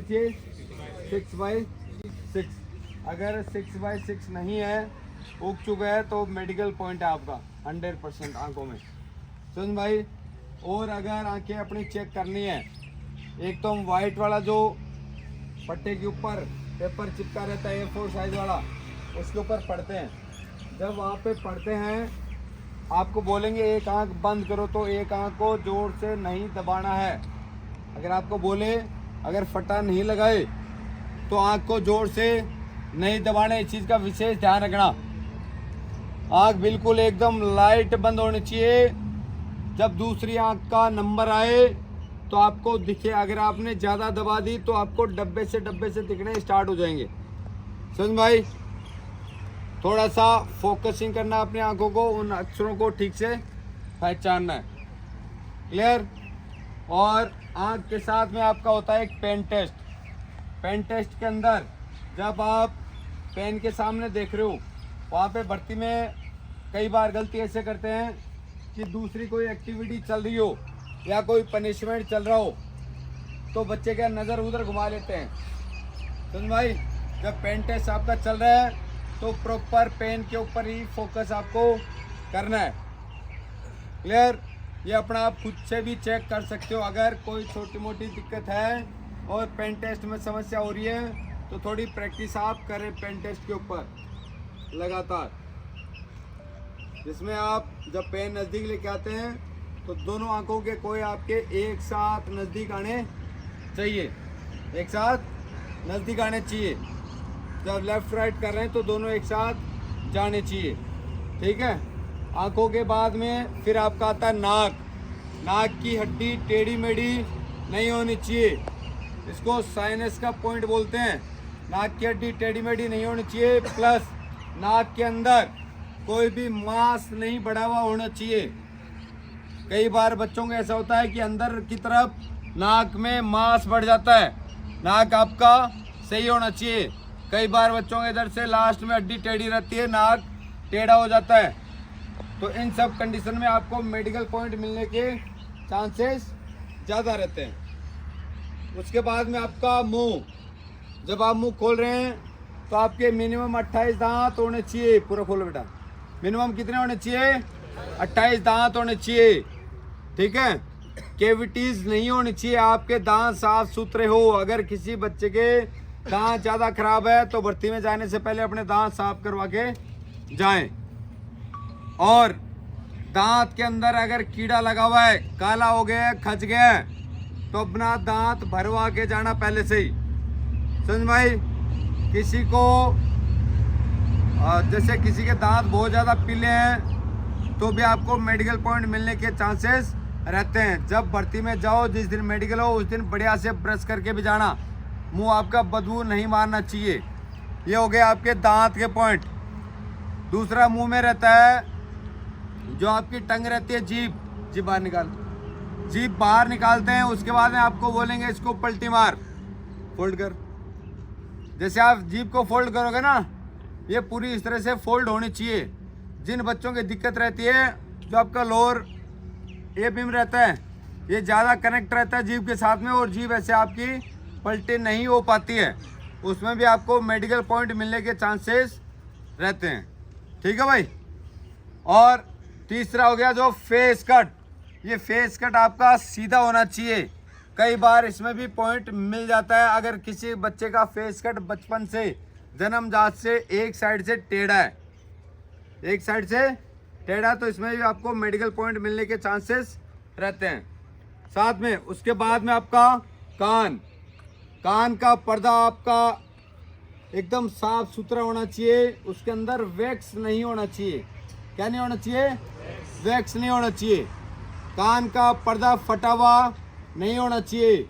6/6। अगर 6/6 नहीं है, उग चुका है, तो मेडिकल पॉइंट है आपका 100% आंखों में। सुन भाई, और अगर आंखें अपनी चेक करनी है, एक तो हम वाइट वाला जो पट्टे के ऊपर पेपर चिपका रहता है A4 साइज वाला, उसके ऊपर पढ़ते हैं। जब वहाँ पे पढ़ते हैं, आपको बोलेंगे एक आंख बंद करो, तो एक आंख को जोर से नहीं दबाना है। अगर आपको बोले अगर फटा नहीं लगाए तो आंख को जोर से नहीं दबाना, इस चीज़ का विशेष ध्यान रखना। आंख बिल्कुल एकदम लाइट बंद होनी चाहिए। जब दूसरी आंख का नंबर आए तो आपको दिखे। अगर आपने ज़्यादा दबा दी तो आपको डब्बे से दिखने स्टार्ट हो जाएंगे। समझ भाई, थोड़ा सा फोकसिंग करना अपनी आंखों को, उन अक्षरों को ठीक से पहचानना है। क्लियर। और आंख के साथ में आपका होता है एक पेन टेस्ट। पेन टेस्ट के अंदर जब आप पेन के सामने देख रहे हो, वहाँ पे भर्ती में कई बार गलती ऐसे करते हैं कि दूसरी कोई एक्टिविटी चल रही हो या कोई पनिशमेंट चल रहा हो, तो बच्चे क्या नज़र उधर घुमा लेते हैं। सुन भाई, जब पेन टेस्ट आपका चल रहा है तो प्रॉपर पेन के ऊपर ही फोकस आपको करना है। क्लियर। ये अपना आप खुद से भी चेक कर सकते हो। अगर कोई छोटी मोटी दिक्कत है और पेन टेस्ट में समस्या हो रही है तो थोड़ी प्रैक्टिस आप करें पेन टेस्ट के ऊपर लगातार, जिसमें आप जब पेन नज़दीक लेके आते हैं तो दोनों आंखों के कोई आपके एक साथ नज़दीक आने चाहिए, एक साथ नज़दीक आने चाहिए। जब लेफ़्ट राइट कर रहे हैं तो दोनों एक साथ जाने चाहिए। ठीक है। आंखों के बाद में फिर आपका आता है नाक। नाक की हड्डी टेढ़ी मेढ़ी नहीं होनी चाहिए, इसको साइनस का पॉइंट बोलते हैं। नाक की हड्डी टेढ़ी मेढ़ी नहीं होनी चाहिए, प्लस नाक के अंदर कोई भी मांस नहीं बढ़ा हुआ होना चाहिए। कई बार बच्चों को ऐसा होता है कि अंदर की तरफ नाक में मांस बढ़ जाता है। नाक आपका सही होना चाहिए। कई बार बच्चों के इधर से लास्ट में हड्डी टेढ़ी रहती है, नाक टेढ़ा हो जाता है। तो इन सब कंडीशन में आपको मेडिकल पॉइंट मिलने के चांसेस ज़्यादा रहते हैं। उसके बाद में आपका मुंह, जब आप मुंह खोल रहे हैं तो आपके मिनिमम 28 दांत होने चाहिए। पूरा खोलो बेटा। मिनिमम कितने होने चाहिए? 28 दांत होने चाहिए। ठीक है। कैविटीज नहीं होनी चाहिए, आपके दांत साफ सुथरे हो। अगर किसी बच्चे के दांत ज़्यादा खराब है तो भर्ती में जाने से पहले अपने दांत साफ करवा के जाएं। और दांत के अंदर अगर कीड़ा लगा हुआ है, काला हो गया, खच गया, तो अपना दांत भरवा के जाना पहले से ही। समझ भाई। किसी को जैसे किसी के दांत बहुत ज़्यादा पीले हैं तो भी आपको मेडिकल पॉइंट मिलने के चांसेस रहते हैं। जब भर्ती में जाओ, जिस दिन मेडिकल हो उस दिन बढ़िया से ब्रश करके भी जाना। मुंह आपका बदबू नहीं मारना चाहिए। ये हो गया आपके दांत के पॉइंट। दूसरा मुंह में रहता है जो आपकी टंग रहती है, जीभ बाहर निकाल। जीभ बाहर निकालते हैं, उसके बाद में आपको बोलेंगे इसको पलटी मार, फोल्ड कर। जैसे आप जीभ को फोल्ड करोगे ना, ये पूरी इस तरह से फोल्ड होनी चाहिए। जिन बच्चों की दिक्कत रहती है, जो आपका लोअर ए बीम रहता है, ये ज़्यादा कनेक्ट रहता है जीभ के साथ में और जीभ ऐसे आपकी पलटी नहीं हो पाती है, उसमें भी आपको मेडिकल पॉइंट मिलने के चांसेस रहते हैं। ठीक है भाई। और तीसरा हो गया जो फेस कट। ये फेस कट आपका सीधा होना चाहिए। कई बार इसमें भी पॉइंट मिल जाता है। अगर किसी बच्चे का फेस कट बचपन से, जन्मजात से एक साइड से टेढ़ा है, एक साइड से टेढ़ा, तो इसमें भी आपको मेडिकल पॉइंट मिलने के चांसेस रहते हैं। साथ में उसके बाद में आपका कान। कान का पर्दा आपका एकदम साफ सुथरा होना चाहिए। उसके अंदर वैक्स नहीं होना चाहिए। क्या नहीं होना चाहिए? वैक्स नहीं होना चाहिए। कान का पर्दा फटा हुआ नहीं होना चाहिए।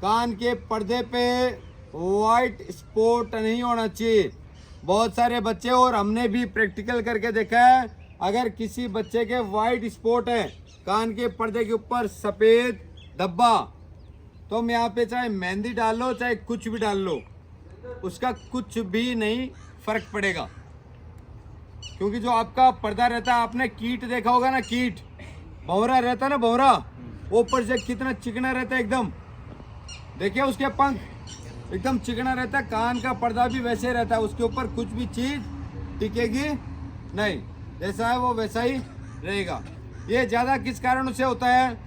कान के पर्दे पे वाइट स्पॉट नहीं होना चाहिए। बहुत सारे बच्चे, और हमने भी प्रैक्टिकल करके देखा है, अगर किसी बच्चे के वाइट स्पॉट है कान के पर्दे के ऊपर, सफ़ेद धब्बा, तो हम यहाँ पे चाहे मेहंदी डाल लो चाहे कुछ भी डाल लो, उसका कुछ भी नहीं फर्क पड़ेगा। क्योंकि जो आपका पर्दा रहता है, आपने कीट देखा होगा ना, कीट भंवरा रहता है ना, भंवरा ऊपर से कितना चिकना रहता है एकदम। देखिए उसके पंख, एकदम चिकना रहता है, कान का पर्दा भी वैसे रहता है, उसके ऊपर कुछ भी चीज टिकेगी नहीं, जैसा है वो वैसा ही रहेगा। ये ज़्यादा किस कारण से होता है?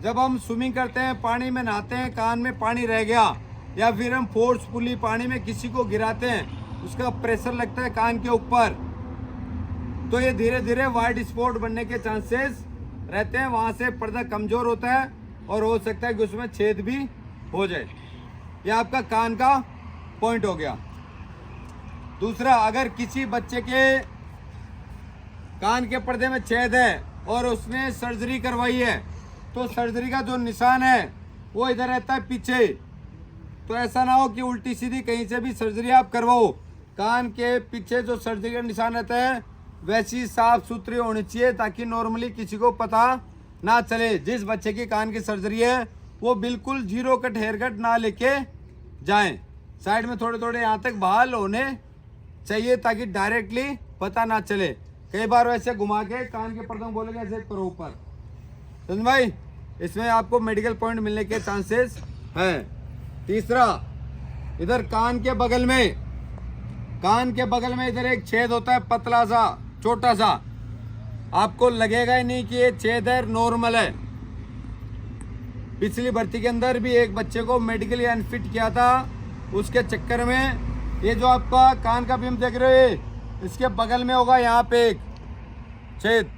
जब हम स्विमिंग करते हैं, पानी में नहाते हैं, कान में पानी रह गया, या फिर हम फोर्सफुली पानी में किसी को गिराते हैं, उसका प्रेशर लगता है कान के ऊपर, तो ये धीरे धीरे वाइट स्पॉट बनने के चांसेस रहते हैं। वहाँ से पर्दा कमज़ोर होता है और हो सकता है कि उसमें छेद भी हो जाए। ये आपका कान का पॉइंट हो गया। दूसरा, अगर किसी बच्चे के कान के पर्दे में छेद है और उसने सर्जरी करवाई है, तो सर्जरी का जो निशान है वो इधर रहता है पीछे। तो ऐसा ना हो कि उल्टी सीधी कहीं से भी सर्जरी आप करवाओ, कान के पीछे जो सर्जरी का निशान रहता है वैसी साफ सुथरी होनी चाहिए, ताकि नॉर्मली किसी को पता ना चले। जिस बच्चे की कान की सर्जरी है वो बिल्कुल 0 कट हेयर कट ना लेके जाएं, साइड में थोड़े थोड़े यहाँ तक बहाल होने चाहिए, ताकि डायरेक्टली पता ना चले। कई बार वैसे घुमा के कान के पर्दों बोलेंगे ऐसे करो ऊपर, समझ भाई, इसमें आपको मेडिकल पॉइंट मिलने के चांसेस हैं। तीसरा, इधर कान के बगल में इधर एक छेद होता है, पतला सा छोटा सा, आपको लगेगा ही नहीं कि ये छेद है, नॉर्मल है। पिछली भर्ती के अंदर भी एक बच्चे को मेडिकली अनफिट किया था, उसके चक्कर में ये जो आपका कान का बीम देख रहे हो, इसके बगल में होगा यहाँ पे एक छेद।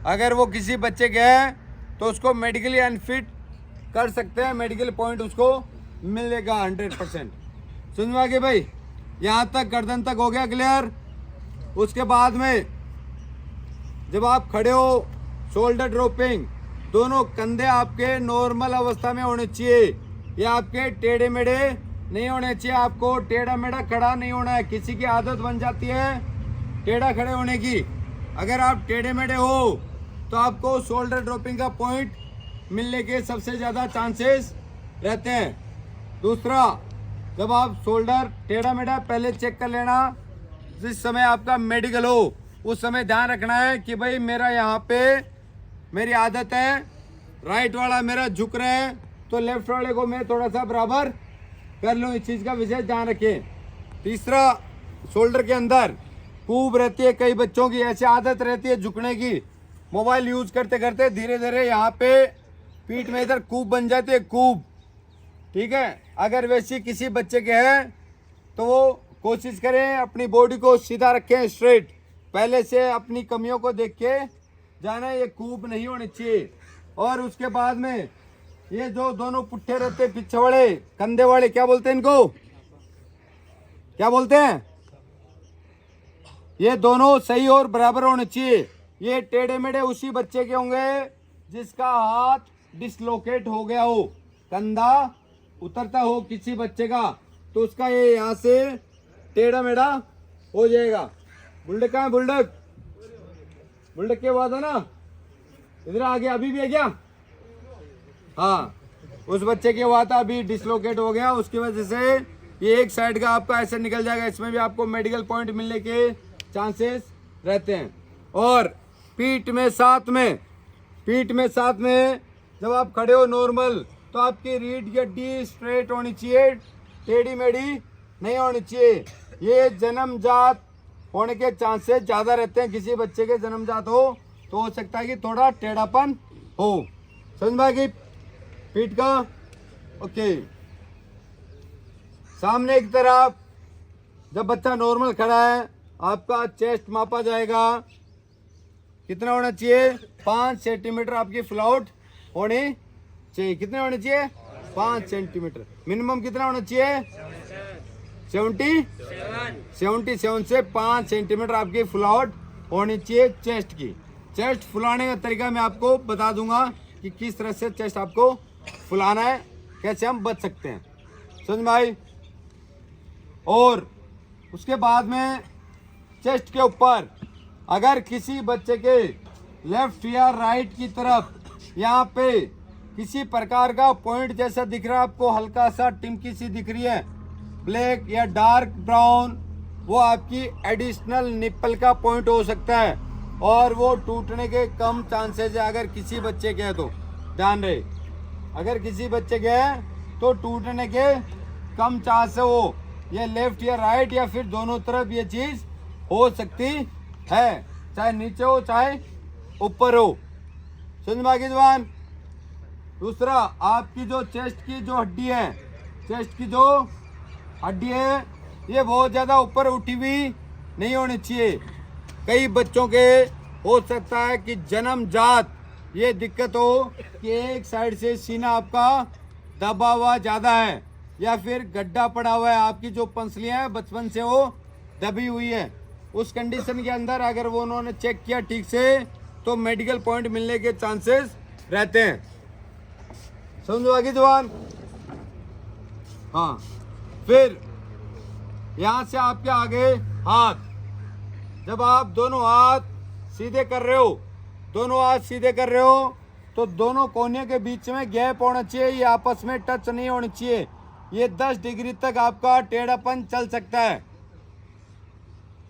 अगर वो किसी बच्चे के है तो उसको मेडिकली अनफिट कर सकते हैं, मेडिकल पॉइंट उसको मिलेगा 100%। समझ गए भाई? यहाँ तक गर्दन तक हो गया क्लियर। उसके बाद में जब आप खड़े हो, शोल्डर ड्रॉपिंग, दोनों कंधे आपके नॉर्मल अवस्था में होने चाहिए, ये आपके टेढ़े मेढ़े नहीं होने चाहिए। आपको टेढ़ा मेढ़ा खड़ा नहीं होना है। किसी की आदत बन जाती है टेढ़ा खड़े होने की, अगर आप टेढ़े मेढ़े हो तो आपको शोल्डर ड्रॉपिंग का पॉइंट मिलने के सबसे ज़्यादा चांसेस रहते हैं। दूसरा, जब आप शोल्डर टेढ़ा मेढ़ा पहले चेक कर लेना, जिस समय आपका मेडिकल हो उस समय ध्यान रखना है कि भाई मेरा यहाँ पे मेरी आदत है राइट वाला मेरा झुक रहा है, तो लेफ्ट वाले को मैं थोड़ा सा बराबर कर लूँ, इस चीज़ का विशेष ध्यान रखें। तीसरा, शोल्डर के अंदर कूब रहती है, कई बच्चों की ऐसी आदत रहती है झुकने की, मोबाइल यूज करते करते धीरे धीरे यहाँ पे पीठ में इधर कूब बन जाती है, कूब, ठीक है। अगर वैसी किसी बच्चे के है तो वो कोशिश करें अपनी बॉडी को सीधा रखें, स्ट्रेट, पहले से अपनी कमियों को देख के जाना, ये कूब नहीं होनी चाहिए। और उसके बाद में ये जो दोनों पुट्ठे रहते पीछे वाले कंधे वाले, क्या बोलते हैं इनको, क्या बोलते हैं, ये दोनों सही और बराबर होने चाहिए। ये टेढ़े मेढ़े उसी बच्चे के होंगे जिसका हाथ डिसलोकेट हो गया हो, कंधा उतरता हो किसी बच्चे का, तो उसका ये यहाँ से टेढ़ा मेढ़ा हो जाएगा। बुल्डक कहाँ है? बुल्डक के बाद है ना, इधर आ गया, अभी भी है क्या? हाँ, उस बच्चे के हुआ था, अभी डिसलोकेट हो गया, उसकी वजह से ये एक साइड का आपका ऐसे निकल जाएगा। इसमें भी आपको मेडिकल पॉइंट मिलने के चांसेस रहते हैं। और पीठ में साथ में जब आप खड़े हो नॉर्मल, तो आपकी रीढ़ की हड्डी स्ट्रेट होनी चाहिए, टेढ़ी मेढ़ी नहीं होनी चाहिए। ये जन्मजात होने के चांसेस ज़्यादा रहते हैं। किसी बच्चे के जन्मजात हो तो हो सकता है कि थोड़ा टेढ़ापन हो, समझ में आएगी पीठ का। ओके, सामने की तरफ जब बच्चा नॉर्मल खड़ा है, आपका चेस्ट मापा जाएगा, कितना होना चाहिए? 5 सेंटीमीटर आपकी फ्लाउट होनी चाहिए। कितने होने चाहिए? 5 सेंटीमीटर। मिनिमम कितना होना चाहिए? 77 से 5 सेंटीमीटर आपकी फ्लाउट होनी चाहिए चेस्ट की। चेस्ट फुलाने का तरीका मैं आपको बता दूंगा कि किस तरह से चेस्ट आपको फुलाना है, कैसे हम बच सकते हैं, समझ भाई। और उसके बाद में चेस्ट के ऊपर अगर किसी बच्चे के लेफ्ट या राइट की तरफ यहाँ पे किसी प्रकार का पॉइंट जैसा दिख रहा है आपको, हल्का सा टिमकी सी दिख रही है, ब्लैक या डार्क ब्राउन, वो आपकी एडिशनल निप्पल का पॉइंट हो सकता है और वो टूटने के कम चांसेस है। अगर किसी बच्चे के है तो ध्यान रहे, अगर किसी बच्चे के है तो टूटने के कम चांस है वो ये लेफ्ट या राइट या फिर दोनों तरफ ये चीज हो सकती है, चाहे नीचे हो चाहे ऊपर हो। समझ में आ गई जवान। दूसरा, आपकी जो चेस्ट की जो हड्डी है, चेस्ट की जो हड्डी है ये बहुत ज्यादा ऊपर उठी हुई नहीं होनी चाहिए। कई बच्चों के हो सकता है कि जन्मजात ये दिक्कत हो कि एक साइड से सीना आपका दबा हुआ ज्यादा है या फिर गड्ढा पड़ा हुआ है, आपकी जो पंसलियां हैं बचपन से वो दबी हुई है। उस कंडीशन के अंदर अगर वो उन्होंने चेक किया ठीक से तो मेडिकल पॉइंट मिलने के चांसेस रहते हैं। समझो आगे जवान। हाँ, फिर यहां से आपके आगे हाथ, जब आप दोनों हाथ सीधे कर रहे हो, दोनों हाथ सीधे कर रहे हो तो दोनों कोने के बीच में गैप होना चाहिए, ये आपस में टच नहीं होनी चाहिए। ये 10 डिग्री तक आपका टेढ़ापन चल सकता है,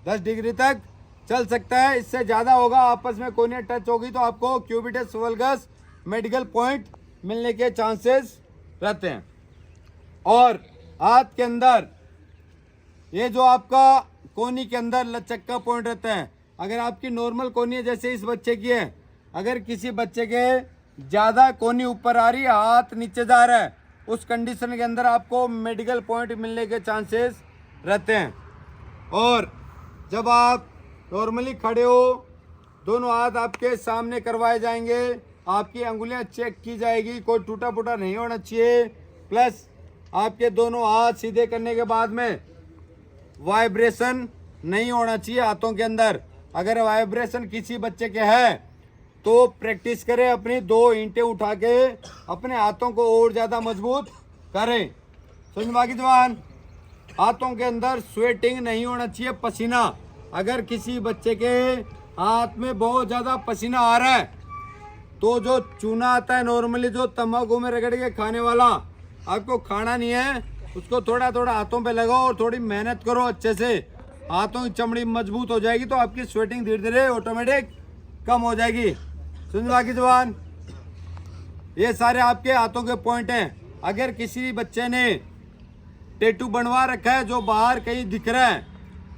10 डिग्री तक चल सकता है। इससे ज्यादा होगा, आपस में कोने टच होगी तो आपको क्यूबिटस वल्गस मेडिकल पॉइंट मिलने के चांसेस रहते हैं। और हाथ के अंदर ये जो आपका कोनी के अंदर लचक का पॉइंट रहता है, अगर आपकी नॉर्मल कोनी है जैसे इस बच्चे की है, अगर किसी बच्चे के ज्यादा कोनी ऊपर आ रही है, हाथ नीचे जा रहा है, उस कंडीशन के अंदर आपको मेडिकल पॉइंट मिलने के चांसेस रहते हैं। और जब आप नॉर्मली खड़े हो, दोनों हाथ आपके सामने करवाए जाएंगे, आपकी अंगुलियां चेक की जाएगी, कोई टूटा फूटा नहीं होना चाहिए। प्लस आपके दोनों हाथ सीधे करने के बाद में वाइब्रेशन नहीं होना चाहिए हाथों के अंदर। अगर वाइब्रेशन किसी बच्चे के है तो प्रैक्टिस करें, अपनी 2 ईंटें उठा के अपने हाथों को और ज़्यादा मजबूत करें। समझ में आ गई जवान। हाथों के अंदर स्वेटिंग नहीं होना चाहिए, पसीना। अगर किसी बच्चे के हाथ में बहुत ज़्यादा पसीना आ रहा है तो जो चूना आता है नॉर्मली जो तम्बाकू में रगड़ के खाने वाला, आपको खाना नहीं है, उसको थोड़ा थोड़ा हाथों पे लगाओ और थोड़ी मेहनत करो अच्छे से, हाथों की चमड़ी मजबूत हो जाएगी तो आपकी स्वेटिंग धीरे धीरे ऑटोमेटिक कम हो जाएगी। सुन बाकी जवान, ये सारे आपके हाथों के पॉइंट हैं। अगर किसी बच्चे ने टैटू बनवा रखा है जो बाहर कहीं दिख रहा है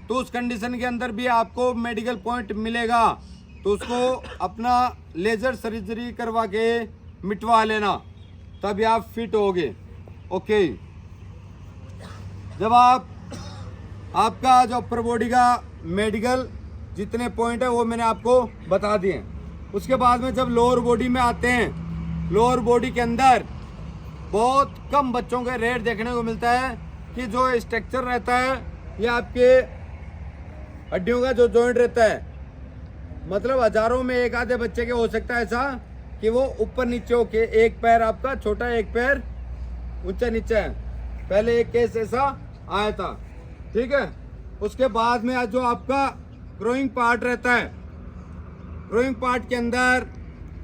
तो उस कंडीशन के अंदर भी आपको मेडिकल पॉइंट मिलेगा, तो उसको अपना लेजर सर्जरी करवा के मिटवा लेना, तभी आप फिट होगे। ओके, जब आपका जो अपर बॉडी का मेडिकल जितने पॉइंट है वो मैंने आपको बता दिए। उसके बाद में जब लोअर बॉडी में आते हैं, लोअर बॉडी के अंदर बहुत कम बच्चों के रेट देखने को मिलता है कि जो स्ट्रक्चर रहता है ये आपके हड्डियों का जो जॉइंट रहता है, मतलब हजारों में एक आधे बच्चे के हो सकता है ऐसा कि वो ऊपर नीचे होके, एक पैर आपका छोटा एक पैर ऊंचा नीचा है। पहले एक केस ऐसा आया था, ठीक है। उसके बाद में आज जो आपका ग्रोइंग पार्ट रहता है, ग्रोइंग पार्ट के अंदर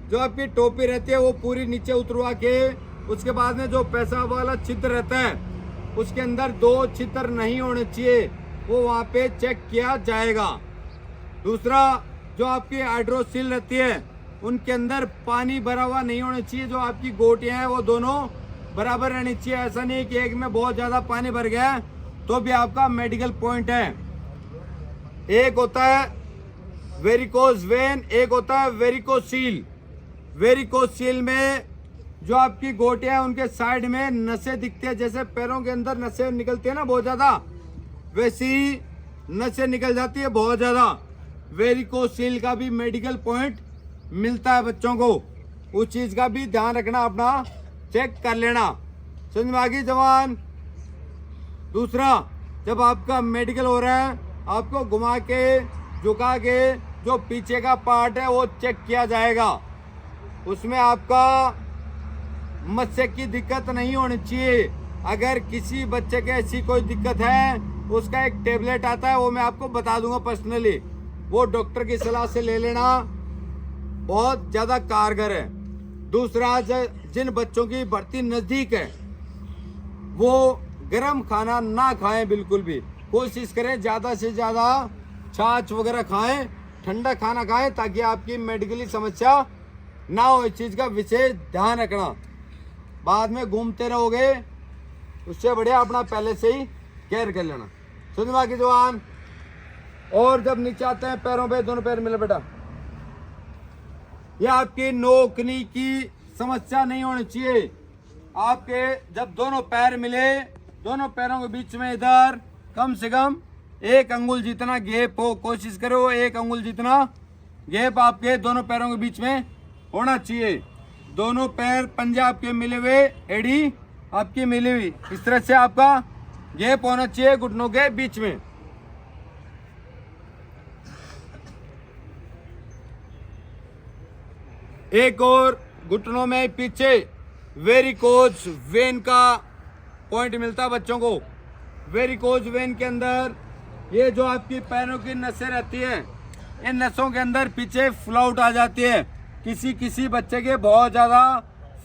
जो आपकी टोपी रहती है वो पूरी नीचे उतरवा के, उसके बाद में जो पेशाब वाला छिद्र रहता है उसके अंदर 2 छिद्र नहीं होने चाहिए, वो वहाँ पे चेक किया जाएगा। दूसरा, जो आपकी हाइड्रोसील रहती है उनके अंदर पानी भरा हुआ नहीं होना चाहिए, जो आपकी गोटियां हैं वो दोनों बराबर रहनी चाहिए। ऐसा नहीं कि एक में बहुत ज्यादा पानी भर गया तो भी आपका मेडिकल पॉइंट है। एक होता है वेरिकोज वेन, एक होता है वेरिकोसील। वेरिकोसील में जो आपकी गोटियां हैं उनके साइड में नसें दिखती है, जैसे पैरों के अंदर नसें निकलती है ना बहुत ज्यादा, वैसी नसें निकल जाती है बहुत ज्यादा। वेरिकोसील का भी मेडिकल पॉइंट मिलता है बच्चों को, उस चीज का भी ध्यान रखना, अपना चेक कर लेना। समझ में आ गई जवान। दूसरा, जब आपका मेडिकल हो रहा है आपको घुमा के झुका के जो पीछे का पार्ट है वो चेक किया जाएगा, उसमें आपका मस्से की दिक्कत नहीं होनी चाहिए। अगर किसी बच्चे के ऐसी कोई दिक्कत है उसका एक टेबलेट आता है, वो मैं आपको बता दूंगा पर्सनली, वो डॉक्टर की सलाह से ले लेना, बहुत ज्यादा कारगर है। दूसरा, जिन बच्चों की भर्ती नजदीक है वो गर्म खाना ना खाएं, बिल्कुल भी कोशिश करें ज्यादा से ज्यादा छाछ वगैरह खाएं, ठंडा खाना खाएं, ताकि आपकी मेडिकली समस्या ना हो। इस चीज का विशेष ध्यान रखना। बाद में घूमते रहोगे उससे बढ़िया अपना पहले से ही केयर कर लेना। सुन बाकी जवान। और जब नीचे आते हैं पैरों पे, दोनों पैर मिले बेटा, ये आपकी नोकनी की समस्या नहीं होनी चाहिए। आपके जब दोनों पैर मिले, दोनों पैरों के बीच में इधर कम से कम 1 अंगुल जितना गैप हो, कोशिश करो 1 अंगुल जितना गैप आपके दोनों पैरों के बीच में होना चाहिए। दोनों पैर पंजे आपके मिले हुए, एड़ी आपकी मिली हुई, इस तरह से आपका गैप होना चाहिए घुटनों के बीच में। एक और घुटनों में पीछे वेरिकोज वेन का पॉइंट मिलता है बच्चों को। वेरिकोज वेन के अंदर ये जो आपकी पैरों की नसें रहती है, इन नसों के अंदर पीछे फ्लाउट आ जाती है। किसी बच्चे के बहुत ज़्यादा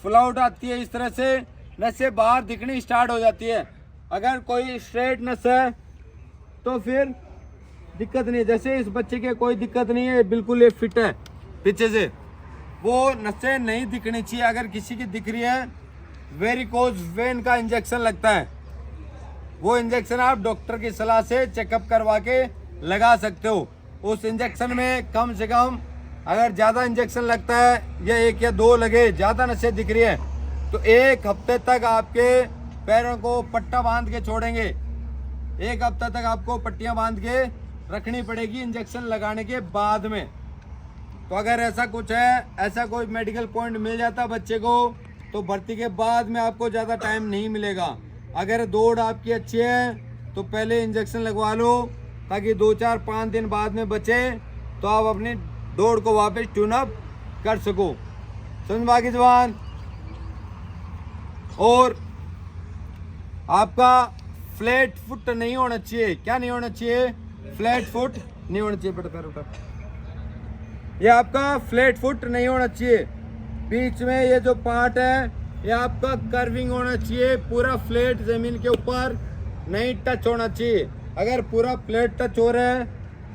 फ्लाउट आती है, इस तरह से नसें बाहर दिखनी स्टार्ट हो जाती है। अगर कोई स्ट्रेट नस है तो फिर दिक्कत नहीं है, जैसे इस बच्चे के कोई दिक्कत नहीं है, बिल्कुल ये फिट है पीछे से, वो नसें नहीं दिखनी चाहिए। अगर किसी की दिख रही है, वेरिकोज वेन का इंजेक्शन लगता है, वो इंजेक्शन आप डॉक्टर की सलाह से चेकअप करवा के लगा सकते हो। उस इंजेक्शन में कम से कम अगर ज़्यादा इंजेक्शन लगता है या 1 या 2 लगे, ज़्यादा नसें दिख रही है, तो 1 हफ्ते तक आपके पैरों को पट्टा बांध के छोड़ेंगे। 1 हफ्ते तक आपको पट्टियाँ बांध के रखनी पड़ेगी इंजेक्शन लगाने के बाद में। तो अगर ऐसा कुछ है, ऐसा कोई मेडिकल पॉइंट मिल जाता बच्चे को, तो भर्ती के बाद में आपको ज़्यादा टाइम नहीं मिलेगा। अगर दौड़ आपकी अच्छी है तो पहले इंजेक्शन लगवा लो, ताकि 2-4-5 दिन बाद में बचे तो आप अपनी दौड़ को वापस ट्यून अप कर सको। समझ बाकी जवान। और आपका फ्लैट फुट नहीं होना चाहिए। क्या नहीं होना चाहिए? फ्लैट फुट नहीं होना चाहिए। बेटा पैर उठा, ये आपका फ्लैट फुट नहीं होना चाहिए। बीच में ये जो पार्ट है ये आपका कर्विंग होना चाहिए, पूरा फ्लैट जमीन के ऊपर नहीं टच होना चाहिए। अगर पूरा फ्लैट टच हो रहा है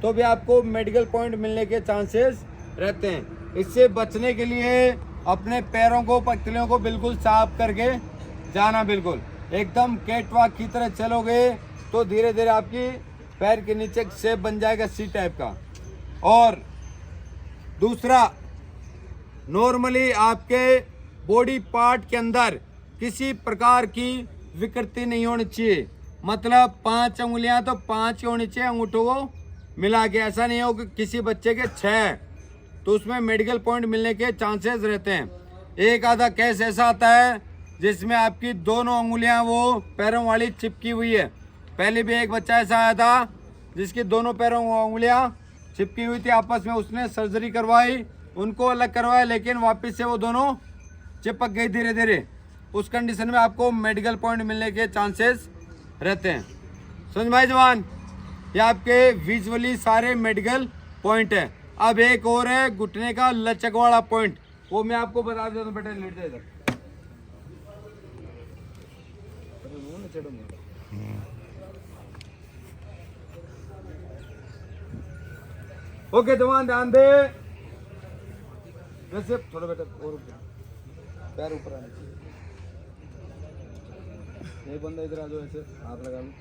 तो भी आपको मेडिकल पॉइंट मिलने के चांसेस रहते हैं। इससे बचने के लिए अपने पैरों को, पतलियों को बिल्कुल साफ करके जाना। बिल्कुल एकदम कैट वॉक की तरह चलोगे तो धीरे धीरे आपकी पैर के नीचे शेप बन जाएगा सी टाइप का। और दूसरा, नॉर्मली आपके बॉडी पार्ट के अंदर किसी प्रकार की विकृति नहीं होनी चाहिए। मतलब 5 उंगलियां तो 5 होनी चाहिए अंगूठों को मिला के। ऐसा नहीं हो कि किसी बच्चे के 6, तो उसमें मेडिकल पॉइंट मिलने के चांसेस रहते हैं। एक आधा केस ऐसा आता है जिसमें आपकी दोनों उंगलियां वो पैरों वाली चिपकी हुई है। पहले भी एक बच्चा ऐसा आया था जिसकी दोनों पैरों उंगलियां चिपकी हुई थी आपस में। उसने सर्जरी करवाई, उनको अलग करवाया, लेकिन वापस से वो दोनों चिपक गई धीरे धीरे। उस कंडीशन में आपको मेडिकल पॉइंट मिलने के चांसेस रहते हैं। समझ भाई जवान, ये आपके विजुअली सारे मेडिकल पॉइंट है। अब एक और है घुटने का लचक वाला पॉइंट, वो मैं आपको बता देता हूँ। बेटा लेट जाए इधर। ओके जवान ध्यान दे, वैसे थोड़ा बेटा और पैर ऊपर आने चाहिए। एक बंदा इधर आ जाओ, ऐसे हाथ लगा लो।